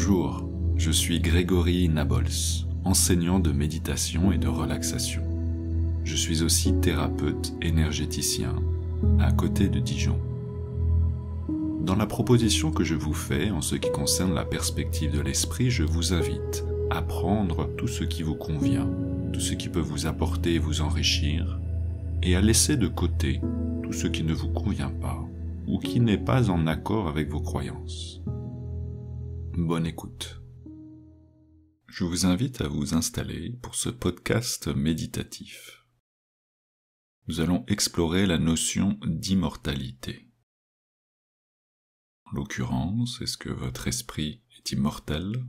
Bonjour, je suis Grégory Nabols, enseignant de méditation et de relaxation. Je suis aussi thérapeute énergéticien à côté de Dijon. Dans la proposition que je vous fais en ce qui concerne la perspective de l'esprit, je vous invite à prendre tout ce qui vous convient, tout ce qui peut vous apporter et vous enrichir, et à laisser de côté tout ce qui ne vous convient pas ou qui n'est pas en accord avec vos croyances. Bonne écoute. Je vous invite à vous installer pour ce podcast méditatif. Nous allons explorer la notion d'immortalité. En l'occurrence, est-ce que votre esprit est immortel?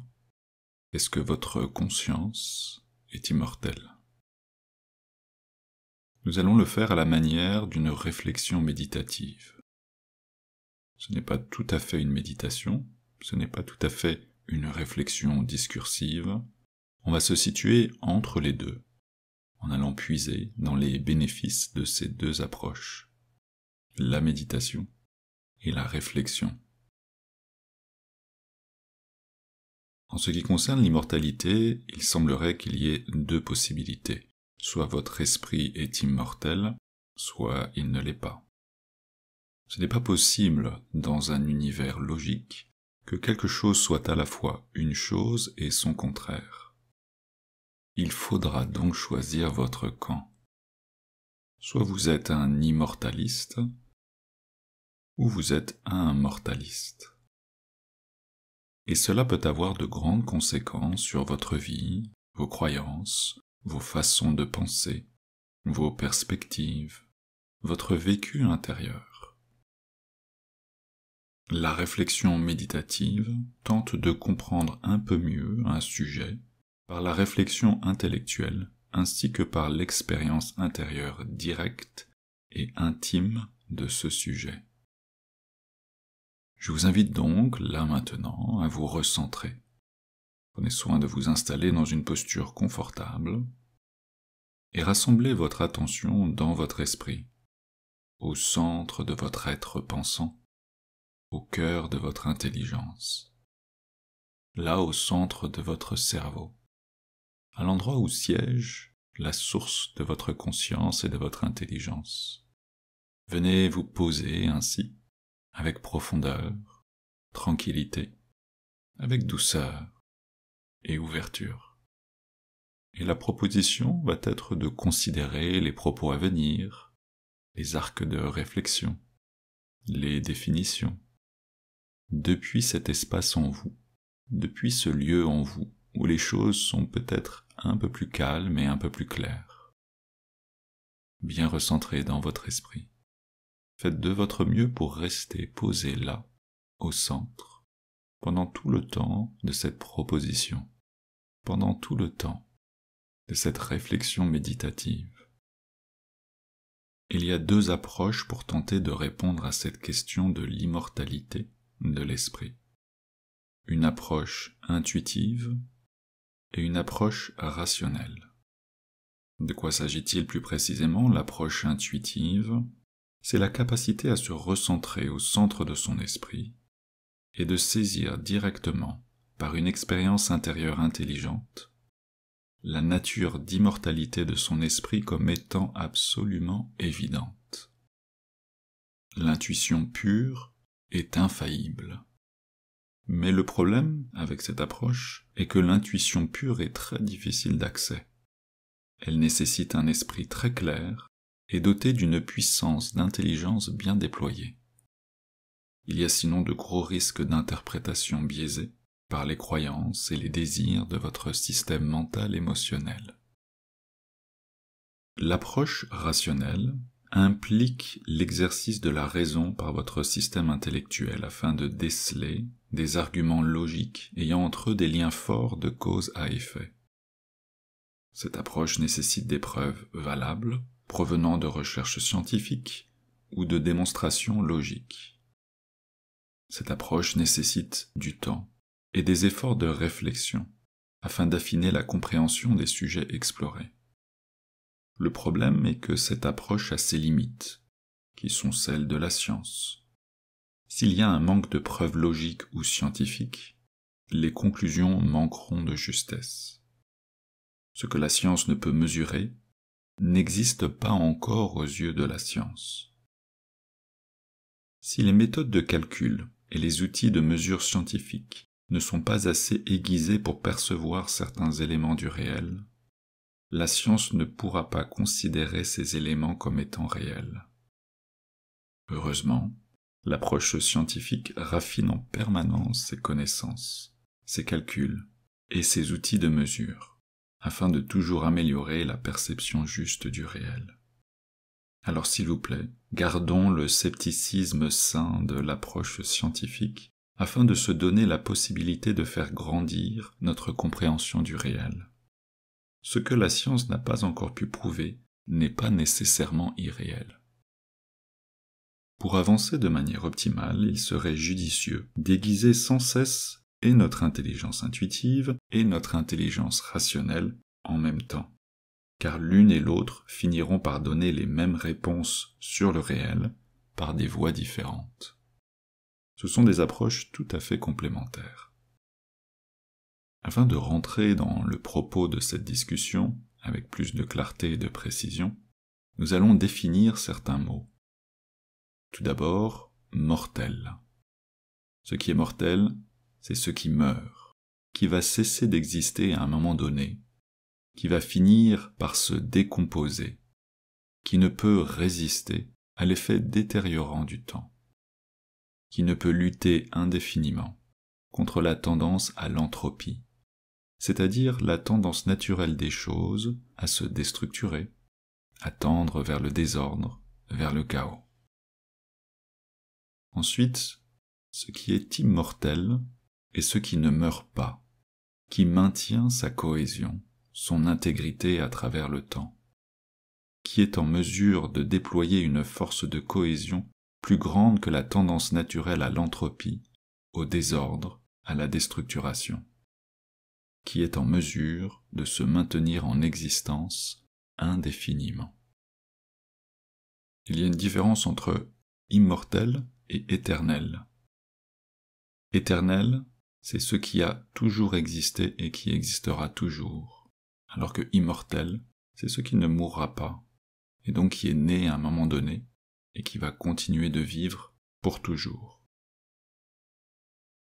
Est-ce que votre conscience est immortelle? Nous allons le faire à la manière d'une réflexion méditative. Ce n'est pas tout à fait une méditation, ce n'est pas tout à fait une réflexion discursive. On va se situer entre les deux, en allant puiser dans les bénéfices de ces deux approches, la méditation et la réflexion. En ce qui concerne l'immortalité, il semblerait qu'il y ait deux possibilités. Soit votre esprit est immortel, soit il ne l'est pas. Ce n'est pas possible, dans un univers logique, que quelque chose soit à la fois une chose et son contraire. Il faudra donc choisir votre camp. Soit vous êtes un immortaliste, ou vous êtes un mortaliste. Et cela peut avoir de grandes conséquences sur votre vie, vos croyances, vos façons de penser, vos perspectives, votre vécu intérieur. La réflexion méditative tente de comprendre un peu mieux un sujet par la réflexion intellectuelle ainsi que par l'expérience intérieure directe et intime de ce sujet. Je vous invite donc, là maintenant, à vous recentrer. Prenez soin de vous installer dans une posture confortable et rassemblez votre attention dans votre esprit, au centre de votre être pensant, au cœur de votre intelligence, là au centre de votre cerveau, à l'endroit où siège la source de votre conscience et de votre intelligence. Venez vous poser ainsi, avec profondeur, tranquillité, avec douceur et ouverture. Et la proposition va être de considérer les propos à venir, les arcs de réflexion, les définitions, depuis cet espace en vous, depuis ce lieu en vous, où les choses sont peut-être un peu plus calmes et un peu plus claires. Bien recentré dans votre esprit. Faites de votre mieux pour rester posé là, au centre, pendant tout le temps de cette proposition, pendant tout le temps de cette réflexion méditative. Il y a deux approches pour tenter de répondre à cette question de l'immortalité de l'esprit. Une approche intuitive et une approche rationnelle. De quoi s'agit-il plus précisément? L'approche intuitive, c'est la capacité à se recentrer au centre de son esprit et de saisir directement, par une expérience intérieure intelligente, la nature d'immortalité de son esprit comme étant absolument évidente. L'intuition pure est infaillible. Mais le problème avec cette approche est que l'intuition pure est très difficile d'accès. Elle nécessite un esprit très clair et doté d'une puissance d'intelligence bien déployée. Il y a sinon de gros risques d'interprétation biaisée par les croyances et les désirs de votre système mental émotionnel. L'approche rationnelle implique l'exercice de la raison par votre système intellectuel afin de déceler des arguments logiques ayant entre eux des liens forts de cause à effet. Cette approche nécessite des preuves valables provenant de recherches scientifiques ou de démonstrations logiques. Cette approche nécessite du temps et des efforts de réflexion afin d'affiner la compréhension des sujets explorés. Le problème est que cette approche a ses limites, qui sont celles de la science. S'il y a un manque de preuves logiques ou scientifiques, les conclusions manqueront de justesse. Ce que la science ne peut mesurer n'existe pas encore aux yeux de la science. Si les méthodes de calcul et les outils de mesure scientifiques ne sont pas assez aiguisés pour percevoir certains éléments du réel, la science ne pourra pas considérer ces éléments comme étant réels. Heureusement, l'approche scientifique raffine en permanence ses connaissances, ses calculs et ses outils de mesure, afin de toujours améliorer la perception juste du réel. Alors s'il vous plaît, gardons le scepticisme sain de l'approche scientifique afin de se donner la possibilité de faire grandir notre compréhension du réel. Ce que la science n'a pas encore pu prouver n'est pas nécessairement irréel. Pour avancer de manière optimale, il serait judicieux d'aiguiser sans cesse et notre intelligence intuitive et notre intelligence rationnelle en même temps, car l'une et l'autre finiront par donner les mêmes réponses sur le réel par des voies différentes. Ce sont des approches tout à fait complémentaires. Afin de rentrer dans le propos de cette discussion, avec plus de clarté et de précision, nous allons définir certains mots. Tout d'abord, mortel. Ce qui est mortel, c'est ce qui meurt, qui va cesser d'exister à un moment donné, qui va finir par se décomposer, qui ne peut résister à l'effet détériorant du temps, qui ne peut lutter indéfiniment contre la tendance à l'entropie, c'est-à-dire la tendance naturelle des choses à se déstructurer, à tendre vers le désordre, vers le chaos. Ensuite, ce qui est immortel est ce qui ne meurt pas, qui maintient sa cohésion, son intégrité à travers le temps, qui est en mesure de déployer une force de cohésion plus grande que la tendance naturelle à l'entropie, au désordre, à la déstructuration, qui est en mesure de se maintenir en existence indéfiniment. Il y a une différence entre immortel et éternel. Éternel, c'est ce qui a toujours existé et qui existera toujours, alors que immortel, c'est ce qui ne mourra pas, et donc qui est né à un moment donné, et qui va continuer de vivre pour toujours.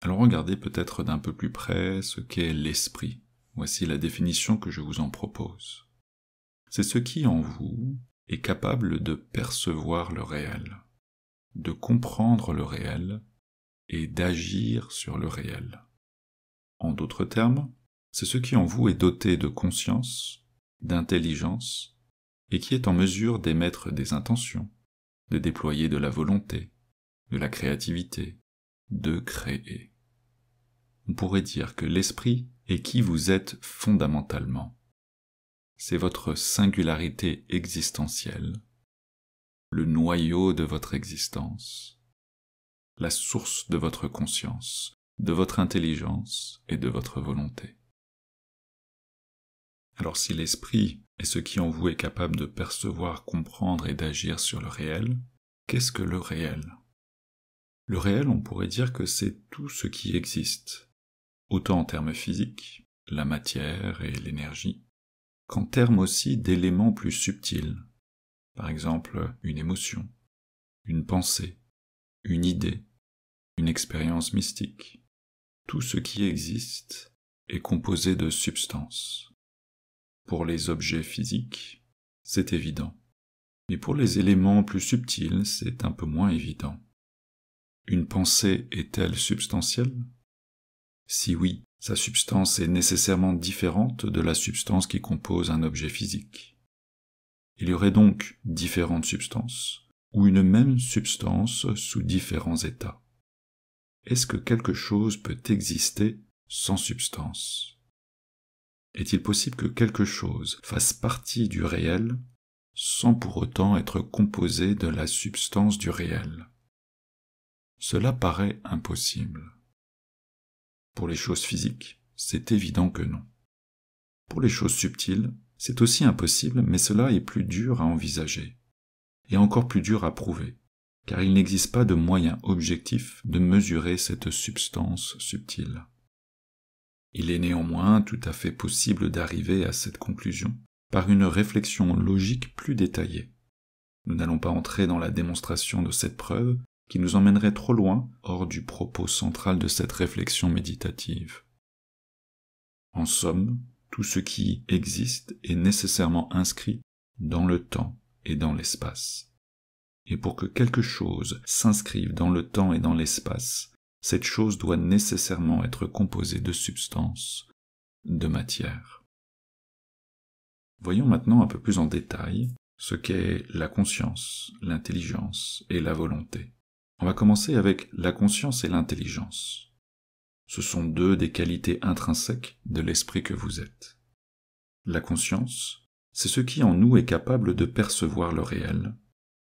Alors regardez peut-être d'un peu plus près ce qu'est l'esprit. Voici la définition que je vous en propose. C'est ce qui en vous est capable de percevoir le réel, de comprendre le réel et d'agir sur le réel. En d'autres termes, c'est ce qui en vous est doté de conscience, d'intelligence, et qui est en mesure d'émettre des intentions, de déployer de la volonté, de la créativité, de créer. On pourrait dire que l'esprit est qui vous êtes fondamentalement. C'est votre singularité existentielle, le noyau de votre existence, la source de votre conscience, de votre intelligence et de votre volonté. Alors si l'esprit est ce qui en vous est capable de percevoir, comprendre et d'agir sur le réel, qu'est-ce que le réel ? Le réel, on pourrait dire que c'est tout ce qui existe, autant en termes physiques, la matière et l'énergie, qu'en termes aussi d'éléments plus subtils, par exemple une émotion, une pensée, une idée, une expérience mystique. Tout ce qui existe est composé de substances. Pour les objets physiques, c'est évident, mais pour les éléments plus subtils, c'est un peu moins évident. Une pensée est-elle substantielle ? Si oui, sa substance est nécessairement différente de la substance qui compose un objet physique. Il y aurait donc différentes substances, ou une même substance sous différents états. Est-ce que quelque chose peut exister sans substance ? Est-il possible que quelque chose fasse partie du réel sans pour autant être composé de la substance du réel ? Cela paraît impossible. Pour les choses physiques, c'est évident que non. Pour les choses subtiles, c'est aussi impossible, mais cela est plus dur à envisager, et encore plus dur à prouver, car il n'existe pas de moyen objectif de mesurer cette substance subtile. Il est néanmoins tout à fait possible d'arriver à cette conclusion par une réflexion logique plus détaillée. Nous n'allons pas entrer dans la démonstration de cette preuve qui nous emmènerait trop loin hors du propos central de cette réflexion méditative. En somme, tout ce qui existe est nécessairement inscrit dans le temps et dans l'espace. Et pour que quelque chose s'inscrive dans le temps et dans l'espace, cette chose doit nécessairement être composée de substance, de matière. Voyons maintenant un peu plus en détail ce qu'est la conscience, l'intelligence et la volonté. On va commencer avec la conscience et l'intelligence. Ce sont deux des qualités intrinsèques de l'esprit que vous êtes. La conscience, c'est ce qui en nous est capable de percevoir le réel,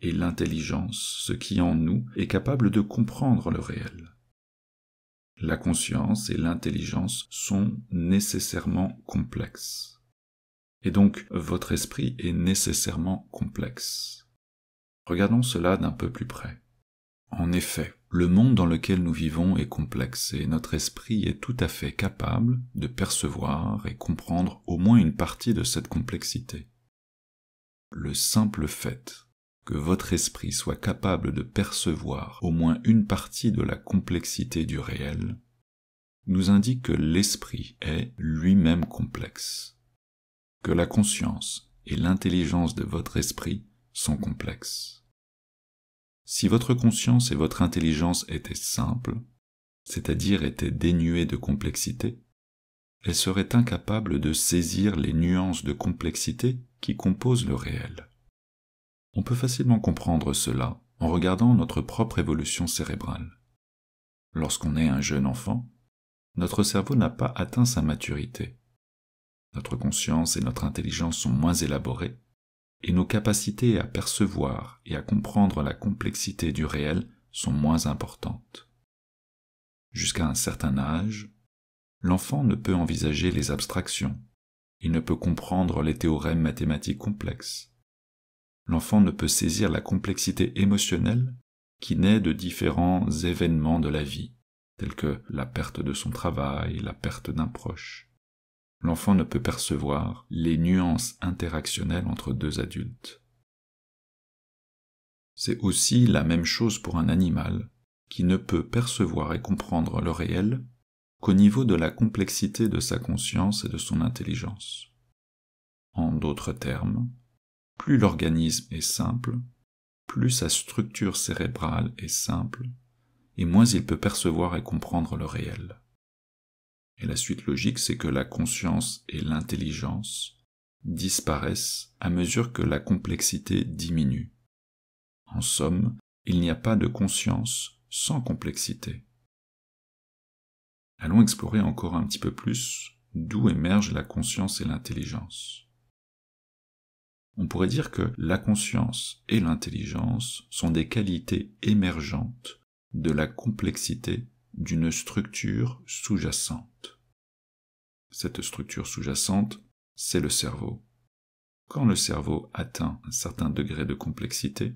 et l'intelligence, ce qui en nous est capable de comprendre le réel. La conscience et l'intelligence sont nécessairement complexes. Et donc, votre esprit est nécessairement complexe. Regardons cela d'un peu plus près. En effet, le monde dans lequel nous vivons est complexe et notre esprit est tout à fait capable de percevoir et comprendre au moins une partie de cette complexité. Le simple fait que votre esprit soit capable de percevoir au moins une partie de la complexité du réel nous indique que l'esprit est lui-même complexe, que la conscience et l'intelligence de votre esprit sont complexes. Si votre conscience et votre intelligence étaient simples, c'est-à-dire étaient dénuées de complexité, elles seraient incapables de saisir les nuances de complexité qui composent le réel. On peut facilement comprendre cela en regardant notre propre évolution cérébrale. Lorsqu'on est un jeune enfant, notre cerveau n'a pas atteint sa maturité. Notre conscience et notre intelligence sont moins élaborées, et nos capacités à percevoir et à comprendre la complexité du réel sont moins importantes. Jusqu'à un certain âge, l'enfant ne peut envisager les abstractions, il ne peut comprendre les théorèmes mathématiques complexes. L'enfant ne peut saisir la complexité émotionnelle qui naît de différents événements de la vie, tels que la perte de son travail, la perte d'un proche. L'enfant ne peut percevoir les nuances interactionnelles entre deux adultes. C'est aussi la même chose pour un animal qui ne peut percevoir et comprendre le réel qu'au niveau de la complexité de sa conscience et de son intelligence. En d'autres termes, plus l'organisme est simple, plus sa structure cérébrale est simple, et moins il peut percevoir et comprendre le réel. Et la suite logique, c'est que la conscience et l'intelligence disparaissent à mesure que la complexité diminue. En somme, il n'y a pas de conscience sans complexité. Allons explorer encore un petit peu plus d'où émergent la conscience et l'intelligence. On pourrait dire que la conscience et l'intelligence sont des qualités émergentes de la complexité d'une structure sous-jacente. Cette structure sous-jacente, c'est le cerveau. Quand le cerveau atteint un certain degré de complexité,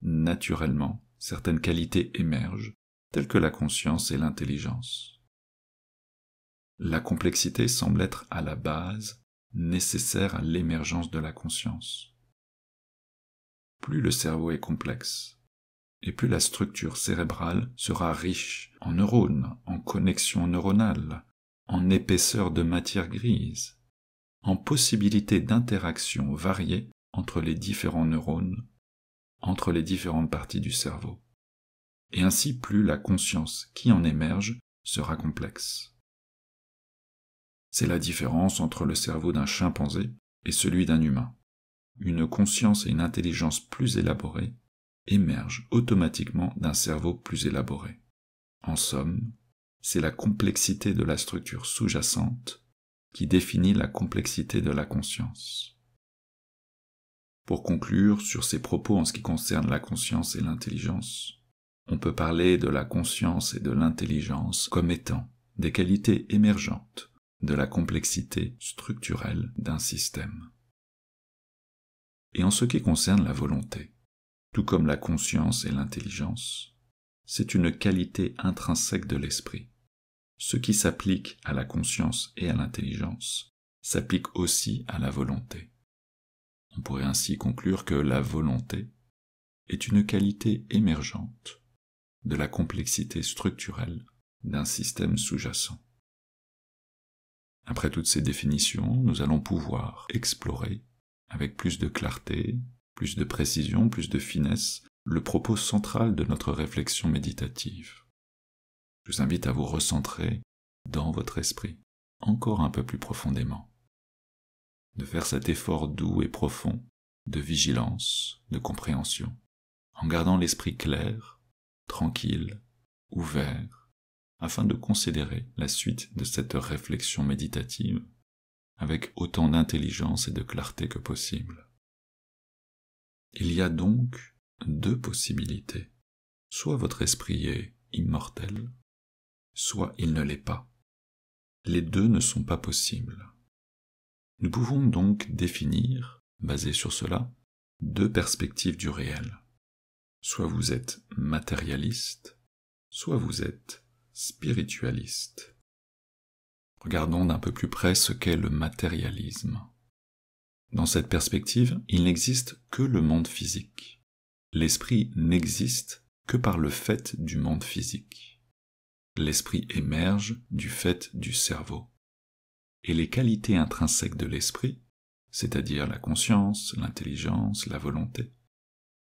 naturellement, certaines qualités émergent, telles que la conscience et l'intelligence. La complexité semble être à la base nécessaire à l'émergence de la conscience. Plus le cerveau est complexe, et plus la structure cérébrale sera riche en neurones, en connexions neuronales, en épaisseur de matière grise, en possibilités d'interaction variées entre les différents neurones, entre les différentes parties du cerveau. Et ainsi plus la conscience qui en émerge sera complexe. C'est la différence entre le cerveau d'un chimpanzé et celui d'un humain. Une conscience et une intelligence plus élaborées émergent automatiquement d'un cerveau plus élaboré. En somme, c'est la complexité de la structure sous-jacente qui définit la complexité de la conscience. Pour conclure sur ces propos en ce qui concerne la conscience et l'intelligence, on peut parler de la conscience et de l'intelligence comme étant des qualités émergentes de la complexité structurelle d'un système. Et en ce qui concerne la volonté, tout comme la conscience et l'intelligence, c'est une qualité intrinsèque de l'esprit. ce qui s'applique à la conscience et à l'intelligence s'applique aussi à la volonté. On pourrait ainsi conclure que la volonté est une qualité émergente de la complexité structurelle d'un système sous-jacent. Après toutes ces définitions, nous allons pouvoir explorer avec plus de clarté, plus de précision, plus de finesse, le propos central de notre réflexion méditative. Je vous invite à vous recentrer dans votre esprit, encore un peu plus profondément, de faire cet effort doux et profond de vigilance, de compréhension, en gardant l'esprit clair, tranquille, ouvert, afin de considérer la suite de cette réflexion méditative avec autant d'intelligence et de clarté que possible. Il y a donc deux possibilités. Soit votre esprit est immortel, soit il ne l'est pas. Les deux ne sont pas possibles. Nous pouvons donc définir, basé sur cela, deux perspectives du réel. Soit vous êtes matérialiste, soit vous êtes spiritualiste. Regardons d'un peu plus près ce qu'est le matérialisme. Dans cette perspective, il n'existe que le monde physique. L'esprit n'existe que par le fait du monde physique. L'esprit émerge du fait du cerveau. Et les qualités intrinsèques de l'esprit, c'est-à-dire la conscience, l'intelligence, la volonté,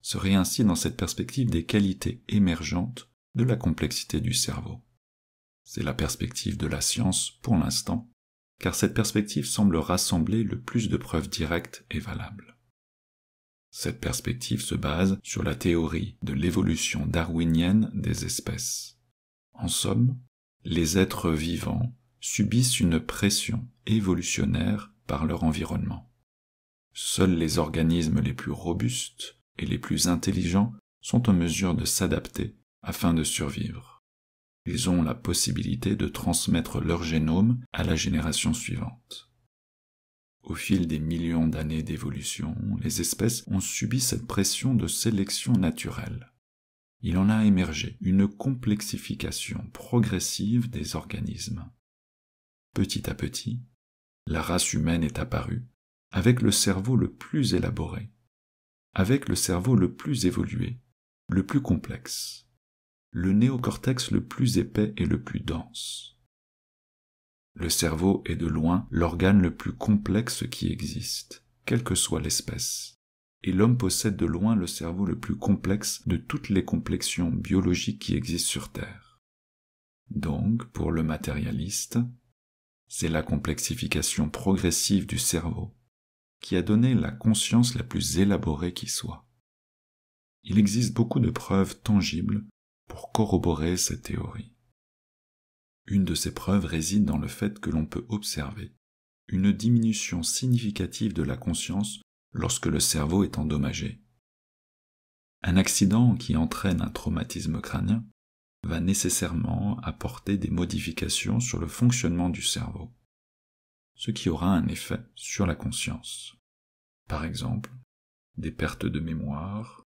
seraient ainsi dans cette perspective des qualités émergentes de la complexité du cerveau. C'est la perspective de la science pour l'instant, car cette perspective semble rassembler le plus de preuves directes et valables. Cette perspective se base sur la théorie de l'évolution darwinienne des espèces. En somme, les êtres vivants subissent une pression évolutionnaire par leur environnement. Seuls les organismes les plus robustes et les plus intelligents sont en mesure de s'adapter afin de survivre. Ils ont la possibilité de transmettre leur génome à la génération suivante. Au fil des millions d'années d'évolution, les espèces ont subi cette pression de sélection naturelle. Il en a émergé une complexification progressive des organismes. Petit à petit, la race humaine est apparue avec le cerveau le plus élaboré, avec le cerveau le plus évolué, le plus complexe, le néocortex le plus épais et le plus dense. Le cerveau est de loin l'organe le plus complexe qui existe, quelle que soit l'espèce, et l'homme possède de loin le cerveau le plus complexe de toutes les complexions biologiques qui existent sur Terre. Donc, pour le matérialiste, c'est la complexification progressive du cerveau qui a donné la conscience la plus élaborée qui soit. Il existe beaucoup de preuves tangibles pour corroborer cette théorie. Une de ces preuves réside dans le fait que l'on peut observer une diminution significative de la conscience lorsque le cerveau est endommagé. Un accident qui entraîne un traumatisme crânien va nécessairement apporter des modifications sur le fonctionnement du cerveau, ce qui aura un effet sur la conscience. Par exemple, des pertes de mémoire,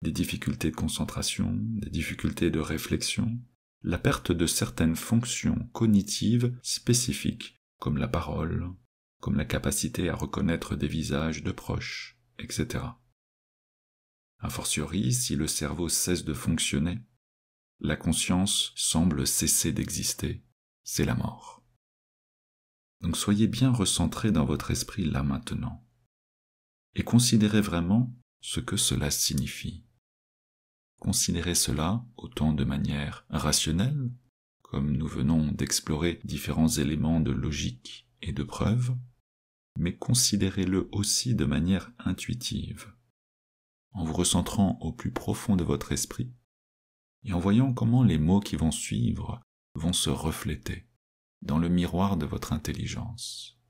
des difficultés de concentration, des difficultés de réflexion, la perte de certaines fonctions cognitives spécifiques, comme la parole, comme la capacité à reconnaître des visages de proches, etc. A fortiori, si le cerveau cesse de fonctionner, la conscience semble cesser d'exister, c'est la mort. Donc soyez bien recentrés dans votre esprit là maintenant, et considérez vraiment ce que cela signifie. Considérez cela autant de manière rationnelle, comme nous venons d'explorer différents éléments de logique et de preuve, mais considérez-le aussi de manière intuitive, en vous recentrant au plus profond de votre esprit et en voyant comment les mots qui vont suivre vont se refléter dans le miroir de votre intelligence.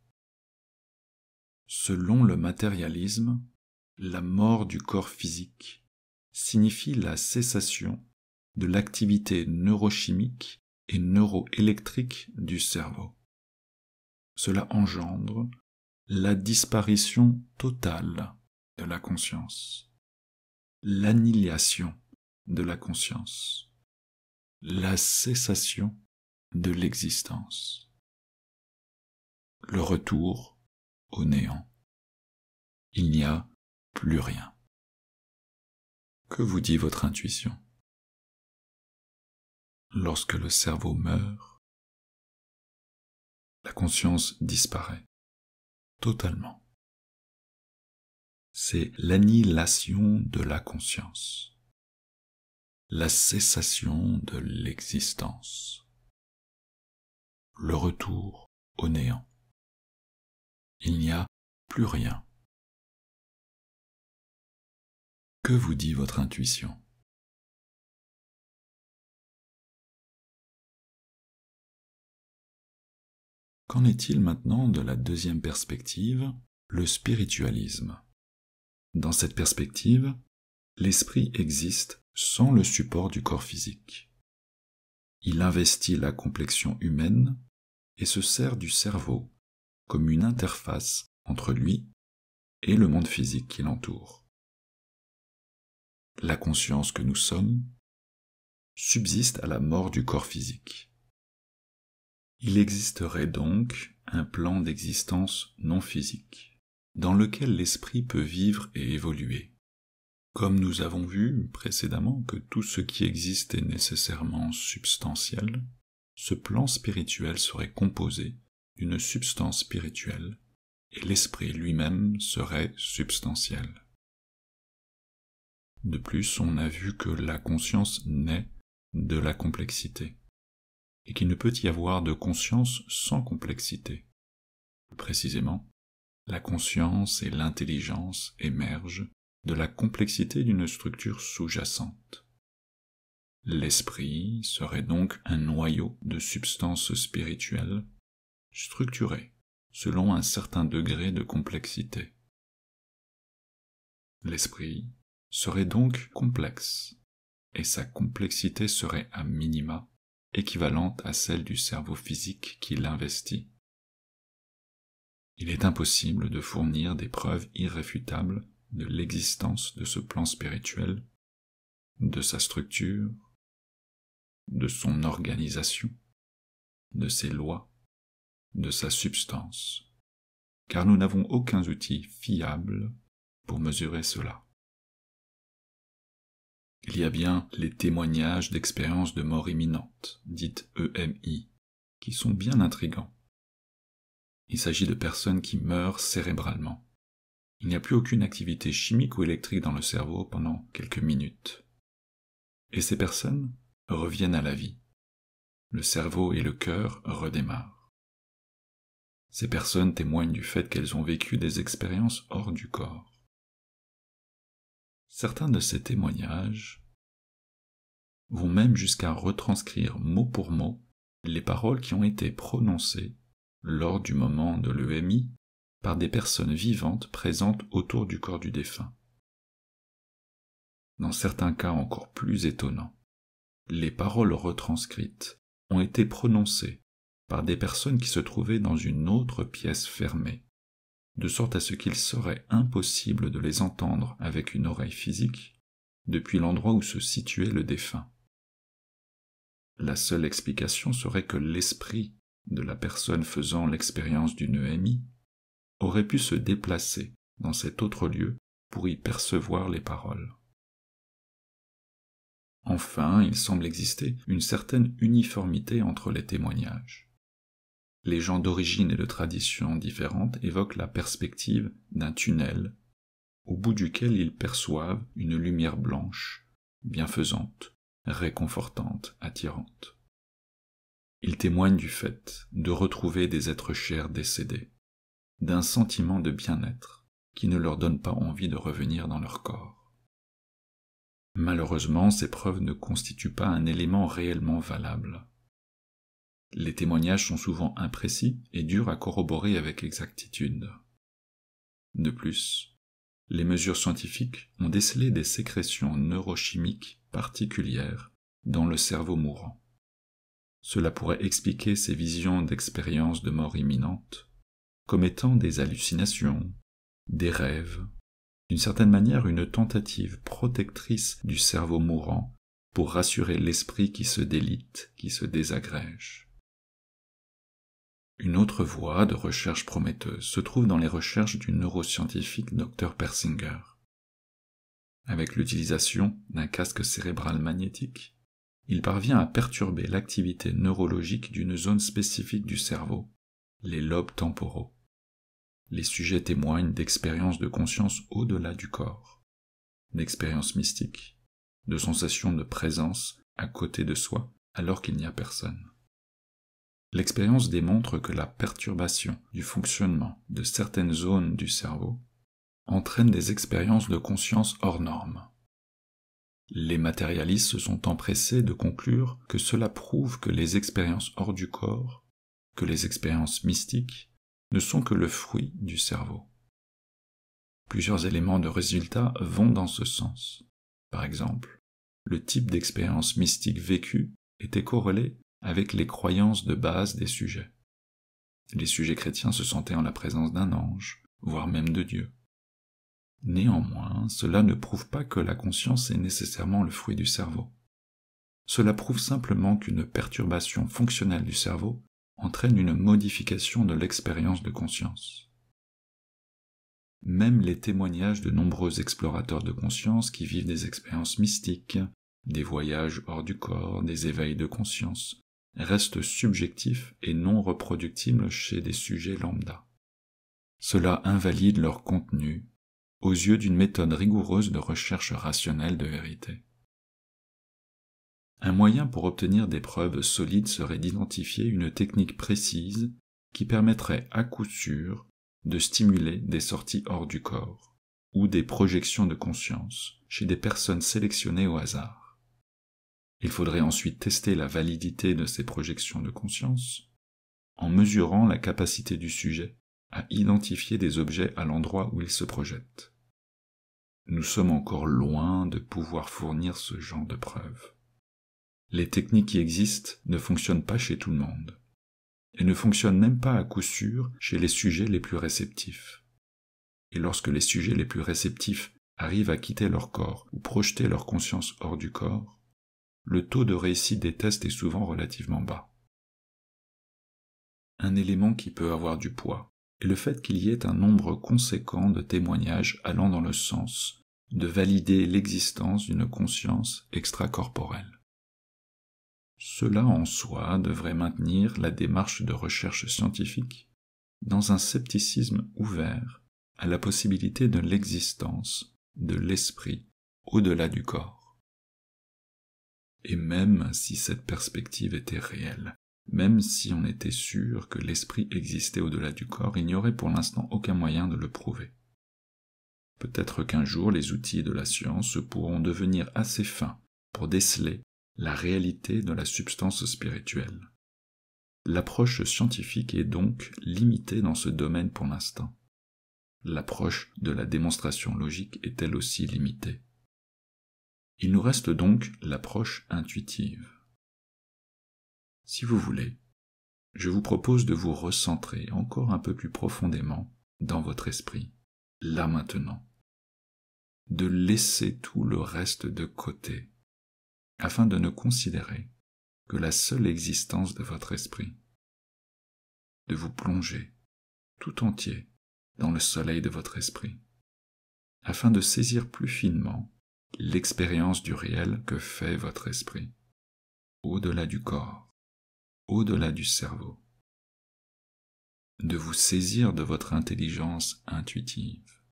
Selon le matérialisme, la mort du corps physique signifie la cessation de l'activité neurochimique et neuroélectrique du cerveau. Cela engendre la disparition totale de la conscience, l'annihilation de la conscience, la cessation de l'existence. Le retour au néant. Il n'y a plus rien. Que vous dit votre intuition? Lorsque le cerveau meurt, la conscience disparaît totalement. C'est l'annihilation de la conscience, la cessation de l'existence, le retour au néant. Il n'y a plus rien. Que vous dit votre intuition? Qu'en est-il maintenant de la deuxième perspective, le spiritualisme? Dans cette perspective, l'esprit existe sans le support du corps physique. Il investit la complexion humaine et se sert du cerveau comme une interface entre lui et le monde physique qui l'entoure. La conscience que nous sommes subsiste à la mort du corps physique. Il existerait donc un plan d'existence non physique, dans lequel l'esprit peut vivre et évoluer. Comme nous avons vu précédemment que tout ce qui existe est nécessairement substantiel, ce plan spirituel serait composé d'une substance spirituelle, et l'esprit lui-même serait substantiel. De plus, on a vu que la conscience naît de la complexité, et qu'il ne peut y avoir de conscience sans complexité. Plus précisément, la conscience et l'intelligence émergent de la complexité d'une structure sous-jacente. L'esprit serait donc un noyau de substance spirituelle structuré selon un certain degré de complexité. L'esprit serait donc complexe, et sa complexité serait à minima équivalente à celle du cerveau physique qui l'investit. Il est impossible de fournir des preuves irréfutables de l'existence de ce plan spirituel, de sa structure, de son organisation, de ses lois, de sa substance, car nous n'avons aucun outil fiable pour mesurer cela. Il y a bien les témoignages d'expériences de mort imminente, dites EMI, qui sont bien intrigants. Il s'agit de personnes qui meurent cérébralement. Il n'y a plus aucune activité chimique ou électrique dans le cerveau pendant quelques minutes. Et ces personnes reviennent à la vie. Le cerveau et le cœur redémarrent. Ces personnes témoignent du fait qu'elles ont vécu des expériences hors du corps. Certains de ces témoignages vont même jusqu'à retranscrire mot pour mot les paroles qui ont été prononcées lors du moment de l'EMI par des personnes vivantes présentes autour du corps du défunt. Dans certains cas encore plus étonnants, les paroles retranscrites ont été prononcées par des personnes qui se trouvaient dans une autre pièce fermée, de sorte à ce qu'il serait impossible de les entendre avec une oreille physique depuis l'endroit où se situait le défunt. La seule explication serait que l'esprit de la personne faisant l'expérience d'une EMI aurait pu se déplacer dans cet autre lieu pour y percevoir les paroles. Enfin, il semble exister une certaine uniformité entre les témoignages. Les gens d'origine et de tradition différentes évoquent la perspective d'un tunnel, au bout duquel ils perçoivent une lumière blanche, bienfaisante, réconfortante, attirante. Ils témoignent du fait de retrouver des êtres chers décédés, d'un sentiment de bien-être qui ne leur donne pas envie de revenir dans leur corps. Malheureusement, ces preuves ne constituent pas un élément réellement valable. Les témoignages sont souvent imprécis et durs à corroborer avec exactitude. De plus, les mesures scientifiques ont décelé des sécrétions neurochimiques particulières dans le cerveau mourant. Cela pourrait expliquer ces visions d'expériences de mort imminente comme étant des hallucinations, des rêves, d'une certaine manière une tentative protectrice du cerveau mourant pour rassurer l'esprit qui se délite, qui se désagrège. Une autre voie de recherche prometteuse se trouve dans les recherches du neuroscientifique Dr Persinger. Avec l'utilisation d'un casque cérébral magnétique, il parvient à perturber l'activité neurologique d'une zone spécifique du cerveau, les lobes temporaux. Les sujets témoignent d'expériences de conscience au-delà du corps, d'expériences mystiques, de sensations de présence à côté de soi alors qu'il n'y a personne. L'expérience démontre que la perturbation du fonctionnement de certaines zones du cerveau entraîne des expériences de conscience hors normes. Les matérialistes se sont empressés de conclure que cela prouve que les expériences hors du corps, que les expériences mystiques, ne sont que le fruit du cerveau. Plusieurs éléments de résultat vont dans ce sens. Par exemple, le type d'expérience mystique vécue était corrélé avec les croyances de base des sujets. Les sujets chrétiens se sentaient en la présence d'un ange, voire même de Dieu. Néanmoins, cela ne prouve pas que la conscience est nécessairement le fruit du cerveau. Cela prouve simplement qu'une perturbation fonctionnelle du cerveau entraîne une modification de l'expérience de conscience. Même les témoignages de nombreux explorateurs de conscience qui vivent des expériences mystiques, des voyages hors du corps, des éveils de conscience, restent subjectifs et non reproductibles chez des sujets lambda. Cela invalide leur contenu aux yeux d'une méthode rigoureuse de recherche rationnelle de vérité. Un moyen pour obtenir des preuves solides serait d'identifier une technique précise qui permettrait à coup sûr de stimuler des sorties hors du corps ou des projections de conscience chez des personnes sélectionnées au hasard. Il faudrait ensuite tester la validité de ces projections de conscience en mesurant la capacité du sujet à identifier des objets à l'endroit où il se projette. Nous sommes encore loin de pouvoir fournir ce genre de preuves. Les techniques qui existent ne fonctionnent pas chez tout le monde, et ne fonctionnent même pas à coup sûr chez les sujets les plus réceptifs. Et lorsque les sujets les plus réceptifs arrivent à quitter leur corps ou projeter leur conscience hors du corps, le taux de réussite des tests est souvent relativement bas. Un élément qui peut avoir du poids est le fait qu'il y ait un nombre conséquent de témoignages allant dans le sens de valider l'existence d'une conscience extracorporelle. Cela en soi devrait maintenir la démarche de recherche scientifique dans un scepticisme ouvert à la possibilité de l'existence de l'esprit au-delà du corps. Et même si cette perspective était réelle, même si on était sûr que l'esprit existait au-delà du corps, il n'y aurait pour l'instant aucun moyen de le prouver. Peut-être qu'un jour les outils de la science pourront devenir assez fins pour déceler la réalité de la substance spirituelle. L'approche scientifique est donc limitée dans ce domaine pour l'instant. L'approche de la démonstration logique est elle aussi limitée. Il nous reste donc l'approche intuitive. Si vous voulez, je vous propose de vous recentrer encore un peu plus profondément dans votre esprit, là maintenant, de laisser tout le reste de côté, afin de ne considérer que la seule existence de votre esprit, de vous plonger tout entier dans le soleil de votre esprit, afin de saisir plus finement l'expérience du réel que fait votre esprit, au-delà du corps, au-delà du cerveau, de vous saisir de votre intelligence intuitive,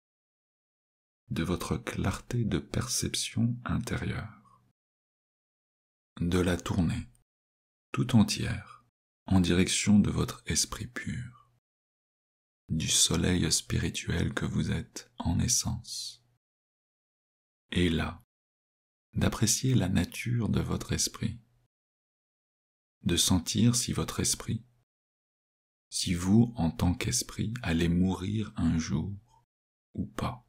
de votre clarté de perception intérieure, de la tourner tout entière en direction de votre esprit pur, du soleil spirituel que vous êtes en essence. Et là, d'apprécier la nature de votre esprit, de sentir si votre esprit, si vous, en tant qu'esprit, allez mourir un jour ou pas,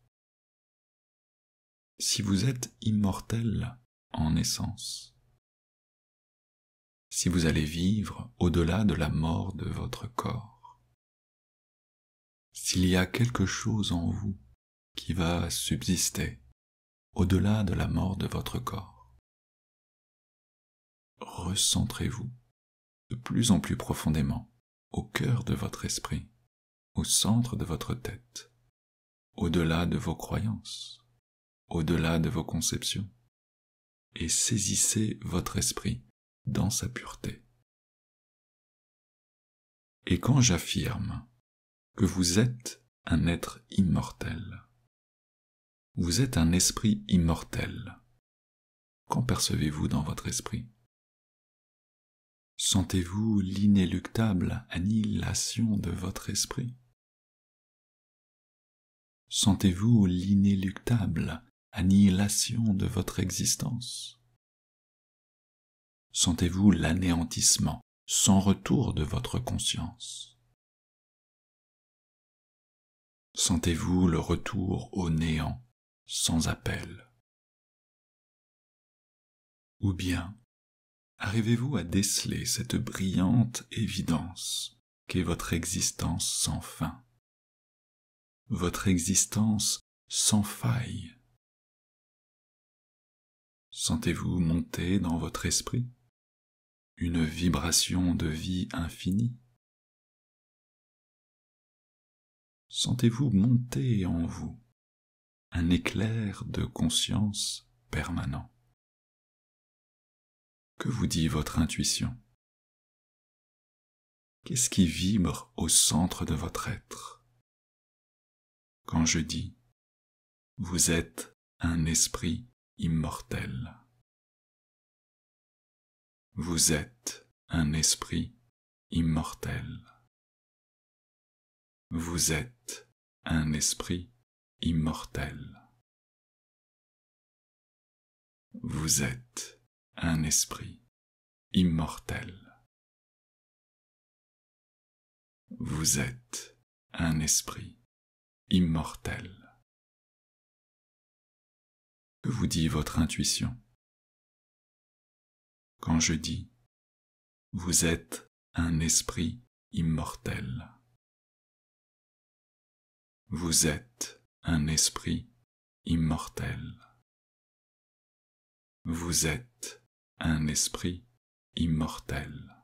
si vous êtes immortel en essence, si vous allez vivre au-delà de la mort de votre corps, s'il y a quelque chose en vous qui va subsister au-delà de la mort de votre corps. Recentrez-vous de plus en plus profondément au cœur de votre esprit, au centre de votre tête, au-delà de vos croyances, au-delà de vos conceptions, et saisissez votre esprit dans sa pureté. Et quand j'affirme que vous êtes un être immortel, vous êtes un esprit immortel, qu'en percevez-vous dans votre esprit? Sentez-vous l'inéluctable annihilation de votre esprit? Sentez-vous l'inéluctable annihilation de votre existence? Sentez-vous l'anéantissement sans retour de votre conscience? Sentez-vous le retour au néant sans appel? Ou bien, arrivez-vous à déceler cette brillante évidence qu'est votre existence sans fin, votre existence sans faille? Sentez-vous monter dans votre esprit une vibration de vie infinie? Sentez-vous monter en vous un éclair de conscience permanent? Que vous dit votre intuition? Qu'est-ce qui vibre au centre de votre être? Quand je dis « vous êtes un esprit immortel », vous êtes un esprit immortel. Vous êtes un esprit immortel. Vous êtes un esprit immortel. Vous êtes un esprit immortel. Que vous dit votre intuition? Quand je dis « vous êtes un esprit immortel », vous êtes un esprit immortel. Vous êtes un esprit immortel.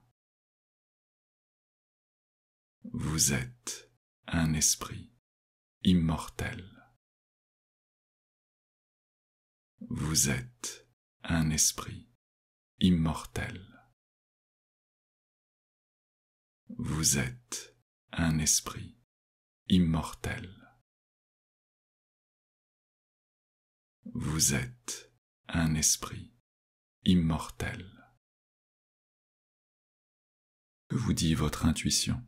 Vous êtes un esprit immortel. Vous êtes un esprit immortel. Vous êtes un esprit immortel. Vous êtes un esprit immortel. Que vous dit votre intuition?